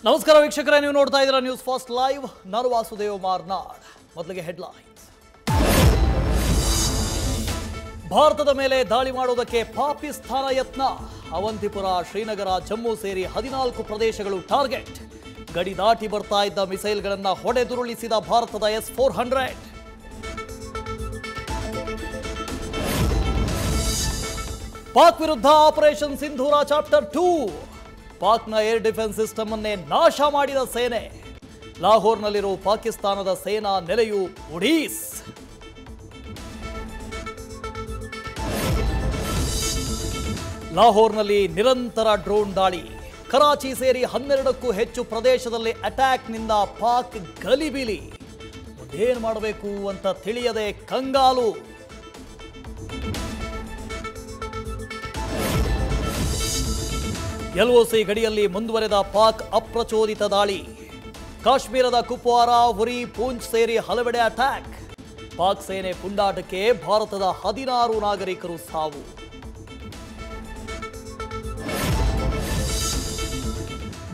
ನಮಸ್ಕಾರ ವೀಕ್ಷಕರೇ, ನೀವು ನೋಡ್ತಾ ಇದ್ದೀರಾ ನ್ಯೂಸ್ ಫಸ್ಟ್ ಲೈವ್. ನಾನು ವಾಸುದೇವ್ ಮಾರ್ನಾಡ್. ಮೊದಲಿಗೆ ಹೆಡ್ಲೈನ್ಸ್. ಭಾರತದ ಮೇಲೆ ದಾಳಿ ಮಾಡೋದಕ್ಕೆ ಪಾಕಿಸ್ತಾನ ಯತ್ನ. ಅವಂತಿಪುರ, ಶ್ರೀನಗರ, ಜಮ್ಮು ಸೇರಿ 14 ಪ್ರದೇಶಗಳು ಟಾರ್ಗೆಟ್. ಗಡಿ ದಾಟಿ ಬರ್ತಾ ಇದ್ದ ಮಿಸೈಲ್ಗಳನ್ನು ಹೊಡೆದುರುಳಿಸಿದ ಭಾರತದ S-400. ಪಾಕ್ ವಿರುದ್ಧ ಆಪರೇಷನ್ ಸಿಂಧೂರ ಚಾಪ್ಟರ್ 2. ಪಾಕ್ನ ಏರ್ ಡಿಫೆನ್ಸ್ ಸಿಸ್ಟಮ್ ಅನ್ನೇ ನಾಶ ಮಾಡಿದ ಸೇನೆ. ಲಾಹೋರ್ನಲ್ಲಿರೋ ಪಾಕಿಸ್ತಾನದ ಸೇನಾ ನೆಲೆಯು ಒಡೀಸ್. ಲಾಹೋರ್ನಲ್ಲಿ ನಿರಂತರ ಡ್ರೋನ್ ದಾಳಿ. ಕರಾಚಿ ಸೇರಿ 12ಕ್ಕೂ ಹೆಚ್ಚು ಪ್ರದೇಶದಲ್ಲಿ ಅಟ್ಯಾಕ್ನಿಂದ ಪಾಕ್ ಗಲಿಬಿಲಿ. ಏನು ಮಾಡಬೇಕು ಅಂತ ತಿಳಿಯದೆ ಕಂಗಾಲು. LOC ಗಡಿಯಲ್ಲಿ ಮುಂದುವರೆದ ಪಾಕ್ ಅಪ್ರಚೋದಿತ ದಾಳಿ. ಕಾಶ್ಮೀರದ ಕುಪ್ವಾರ, ಉರಿ, ಪೂಂಚ್ ಸೇರಿ ಹಲವೆಡೆ ಅಟ್ಯಾಕ್. ಪಾಕ್ ಸೇನೆ ಪುಂಡಾಟಕ್ಕೆ ಭಾರತದ 16 ನಾಗರಿಕರು ಸಾವು.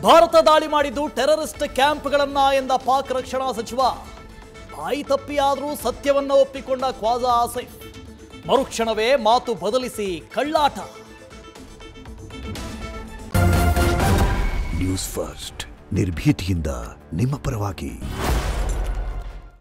ಭಾರತ ದಾಳಿ ಮಾಡಿದ್ದು ಟೆರರಿಸ್ಟ್ ಕ್ಯಾಂಪ್ಗಳನ್ನ ಎಂದ ಪಾಕ್ ರಕ್ಷಣಾ ಸಚಿವ. ಬಾಯಿ ತಪ್ಪಿಯಾದರೂ ಸತ್ಯವನ್ನ ಒಪ್ಪಿಕೊಂಡ ಖ್ವಾಜಾ ಆಸಿಫ್. ಮರುಕ್ಷಣವೇ ಮಾತು ಬದಲಿಸಿ ಕಳ್ಳಾಟ. ನ್ಯೂಸ್ ಫಸ್ಟ್, ನಿರ್ಭೀತಿಯಿಂದ ನಿಮ್ಮ ಪರವಾಗಿ.